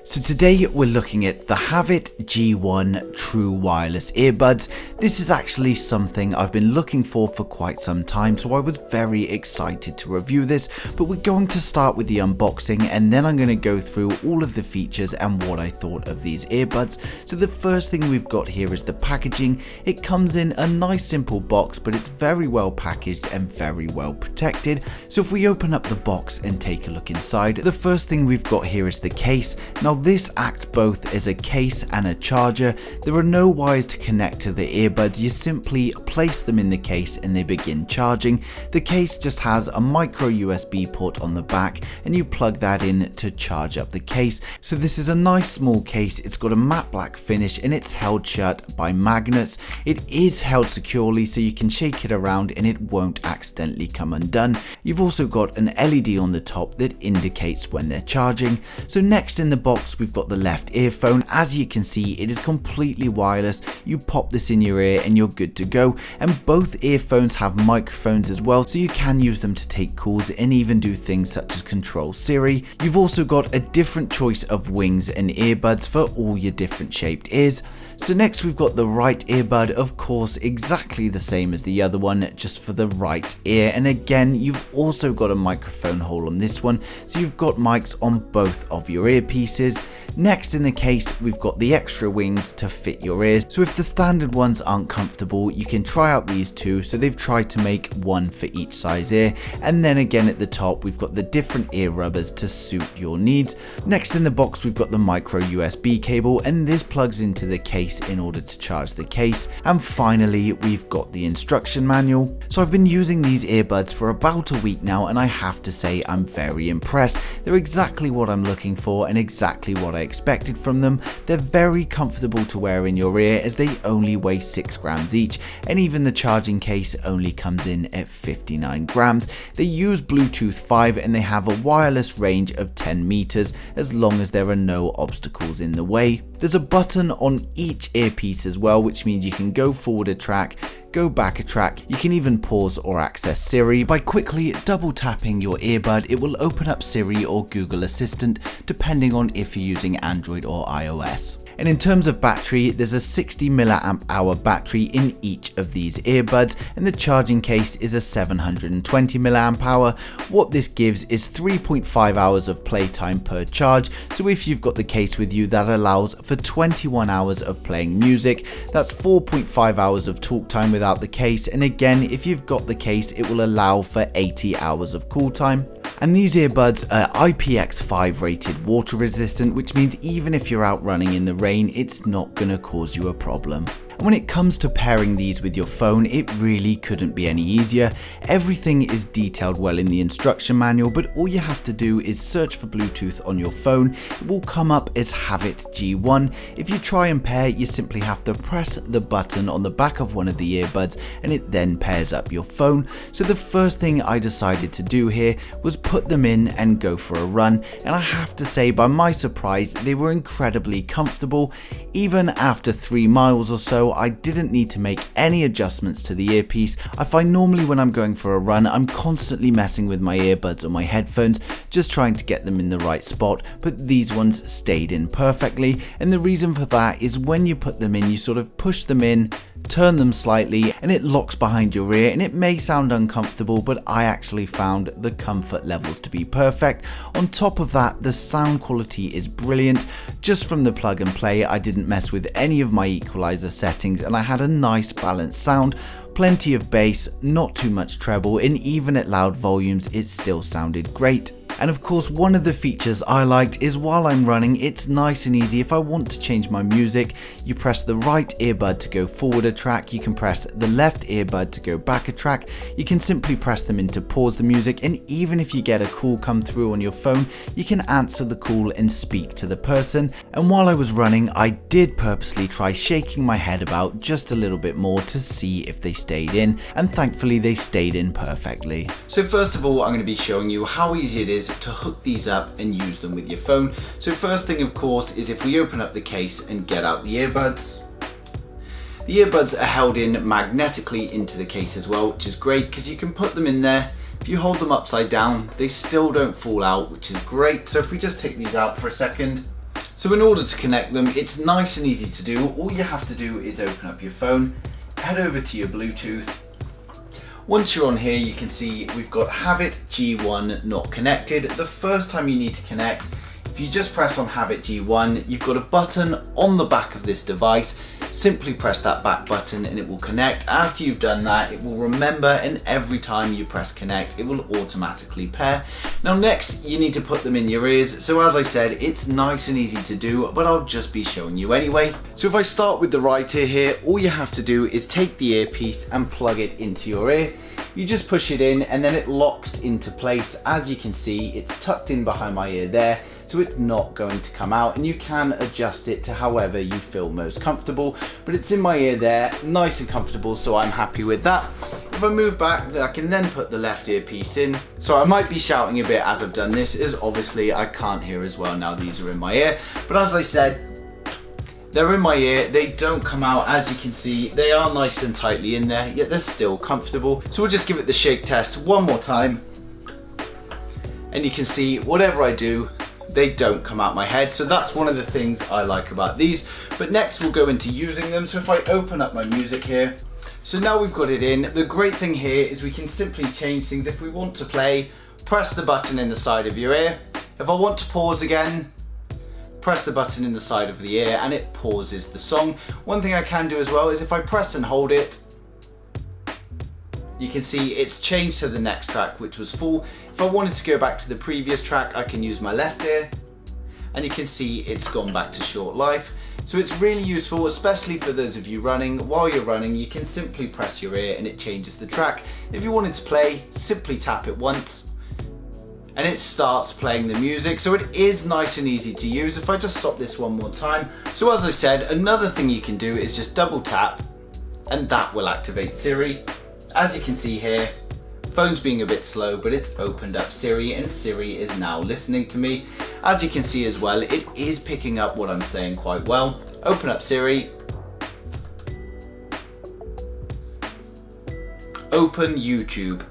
So today we're looking at the Havit G1 True Wireless Earbuds. This is actually something I've been looking for quite some time, so I was very excited to review this, but we're going to start with the unboxing and then I'm going to go through all of the features and what I thought of these earbuds. So the first thing we've got here is the packaging. It comes in a nice simple box, but it's very well packaged and very well protected. So if we open up the box and take a look inside, the first thing we've got here is the case. Now this acts both as a case and a charger. There are no wires to connect to the earbuds, you simply place them in the case and they begin charging. The case just has a micro USB port on the back and you plug that in to charge up the case. So this is a nice small case, it's got a matte black finish and it's held shut by magnets. It is held securely so you can shake it around and it won't accidentally come undone. You've also got an LED on the top that indicates when they're charging. So next in the box we've got the left earphone. As you can see, it is completely wireless. You pop this in your ear and you're good to go. And both earphones have microphones as well, so you can use them to take calls and even do things such as control Siri. You've also got a different choice of wings and earbuds for all your different shaped ears. So next we've got the right earbud, of course exactly the same as the other one, just for the right ear. And again, you've also got a microphone hole on this one, so you've got mics on both of your earpieces. Next in the case, we've got the extra wings to fit your ears. So if the standard ones aren't comfortable, you can try out these two. So they've tried to make one for each size ear. And then again at the top, we've got the different ear rubbers to suit your needs. Next in the box, we've got the micro USB cable, and this plugs into the case in order to charge the case. And finally, we've got the instruction manual. So I've been using these earbuds for about a week now, and I have to say I'm very impressed. They're exactly what I'm looking for and exactly what I expected from them. They're very comfortable to wear in your ear as they only weigh 6 grams each, and even the charging case only comes in at 59 grams. They use Bluetooth 5 and they have a wireless range of 10 meters as long as there are no obstacles in the way. There's a button on each earpiece as well, which means you can go forward a track, go back a track. You can even pause or access Siri. By quickly double tapping your earbud, it will open up Siri or Google Assistant depending on if you're using Android or iOS. And in terms of battery, there's a 60 mAh battery in each of these earbuds, and the charging case is a 720 mAh. What this gives is 3.5 hours of playtime per charge. So if you've got the case with you, that allows for 21 hours of playing music. That's 4.5 hours of talk time without the case. And again, if you've got the case, it will allow for 80 hours of call time. And these earbuds are IPX5 rated water resistant, which means even if you're out running in the rain, it's not going to cause you a problem. And when it comes to pairing these with your phone, it really couldn't be any easier. Everything is detailed well in the instruction manual, but all you have to do is search for Bluetooth on your phone. It will come up as Havit G1. If you try and pair, you simply have to press the button on the back of one of the earbuds and it then pairs up your phone. So the first thing I decided to do here was put them in and go for a run. And I have to say, by my surprise, they were incredibly comfortable. Even after 3 miles or so, I didn't need to make any adjustments to the earpiece. I find normally when I'm going for a run, I'm constantly messing with my earbuds or my headphones, just trying to get them in the right spot, but these ones stayed in perfectly. And the reason for that is when you put them in, you sort of push them in, turn them slightly, and it locks behind your ear, and it may sound uncomfortable, but I actually found the comfort levels to be perfect. On top of that, the sound quality is brilliant. Just from the plug and play, I didn't mess with any of my equalizer settings and I had a nice balanced sound. Plenty of bass, not too much treble, and even at loud volumes it still sounded great. And of course, one of the features I liked is while I'm running, it's nice and easy. If I want to change my music, you press the right earbud to go forward a track, you can press the left earbud to go back a track, you can simply press them in to pause the music, and even if you get a call come through on your phone, you can answer the call and speak to the person. And while I was running, I did purposely try shaking my head about just a little bit more to see if they stayed in, and thankfully they stayed in perfectly. So first of all, I'm going to be showing you how easy it is to hook these up and use them with your phone. So first thing of course is if we open up the case and get out the earbuds. The earbuds are held in magnetically into the case as well, which is great because you can put them in there. If you hold them upside down, they still don't fall out, which is great. So if we just take these out for a second, So in order to connect them, it's nice and easy to do. All you have to do is open up your phone, head over to your Bluetooth. Once you're on here, you can see we've got Havit G1 not connected. The first time you need to connect, if you just press on Havit G1, you've got a button on the back of this device. Simply press that back button and it will connect. After you've done that, it will remember, and every time you press connect, it will automatically pair. Now next, you need to put them in your ears. So as I said, it's nice and easy to do, but I'll just be showing you anyway. So if I start with the right ear here, all you have to do is take the earpiece and plug it into your ear. You just push it in and then it locks into place. As you can see, it's tucked in behind my ear there, so it's not going to come out, and you can adjust it to however you feel most comfortable, but it's in my ear there, nice and comfortable, so I'm happy with that. If I move back, I can then put the left earpiece in. So I might be shouting a bit as I've done this, as obviously I can't hear as well now these are in my ear, but as I said, they're in my ear, they don't come out. As you can see, they are nice and tightly in there, yet they're still comfortable. So we'll just give it the shake test one more time. And you can see, whatever I do, they don't come out my head. So that's one of the things I like about these. But next we'll go into using them. So if I open up my music here, so now we've got it in. The great thing here is we can simply change things. If we want to play, press the button in the side of your ear. If I want to pause again, press the button in the side of the ear and it pauses the song. One thing I can do as well is if I press and hold it, you can see it's changed to the next track, which was full. If I wanted to go back to the previous track, I can use my left ear and you can see it's gone back to short life. So it's really useful, especially for those of you running. While you're running, you can simply press your ear and it changes the track. If you wanted to play, simply tap it once and it starts playing the music. So it is nice and easy to use. If I just stop this one more time. So as I said, another thing you can do is just double tap and that will activate Siri. As you can see here, phone's being a bit slow, but it's opened up Siri and Siri is now listening to me. As you can see as well, it is picking up what I'm saying quite well. Open up Siri. Open YouTube.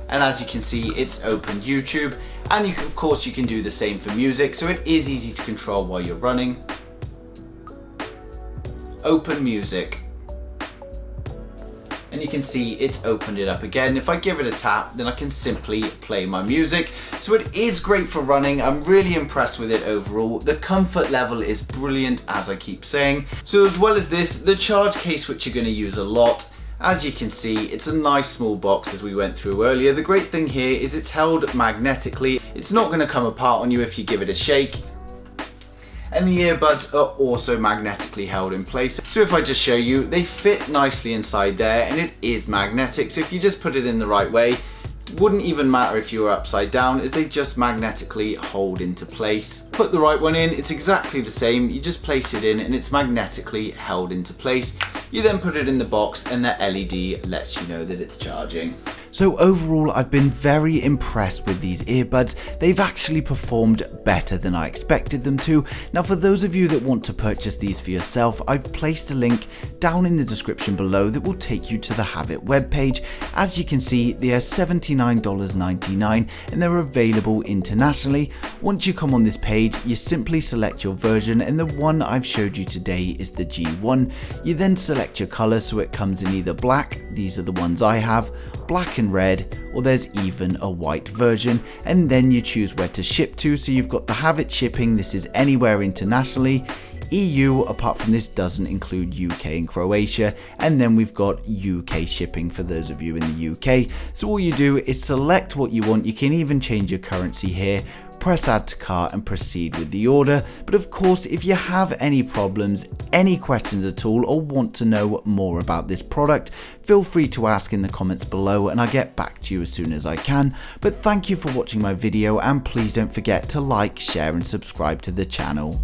And as you can see, it's opened YouTube. And of course you can do the same for music, so it is easy to control while you're running. Open music. And you can see it's opened it up again. If I give it a tap, then I can simply play my music. So it is great for running. I'm really impressed with it overall. The comfort level is brilliant, as I keep saying. So as well as this, the charge case, which you're going to use a lot. As you can see, it's a nice small box as we went through earlier. The great thing here is it's held magnetically. It's not going to come apart on you if you give it a shake. And the earbuds are also magnetically held in place. So if I just show you, they fit nicely inside there and it is magnetic. So if you just put it in the right way, it wouldn't even matter if you were upside down, as they just magnetically hold into place. Put the right one in, it's exactly the same. You just place it in and it's magnetically held into place. You then put it in the box and the LED lets you know that it's charging. So overall, I've been very impressed with these earbuds. They've actually performed better than I expected them to. Now, for those of you that want to purchase these for yourself, I've placed a link down in the description below that will take you to the Havit webpage. As you can see, they are $79.99 and they're available internationally. Once you come on this page, you simply select your version, and the one I've showed you today is the G1. You then select your color, so it comes in either black, these are the ones I have, black and red, or there's even a white version, and then you choose where to ship to. So you've got the Havit shipping, this is anywhere internationally. EU, apart from this, doesn't include UK and Croatia, and then we've got UK shipping for those of you in the UK. So all you do is select what you want. You can even change your currency here, press add to cart and proceed with the order. But of course, if you have any problems, any questions at all, or want to know more about this product, feel free to ask in the comments below and I'll get back to you as soon as I can. But thank you for watching my video, and please don't forget to like, share and subscribe to the channel.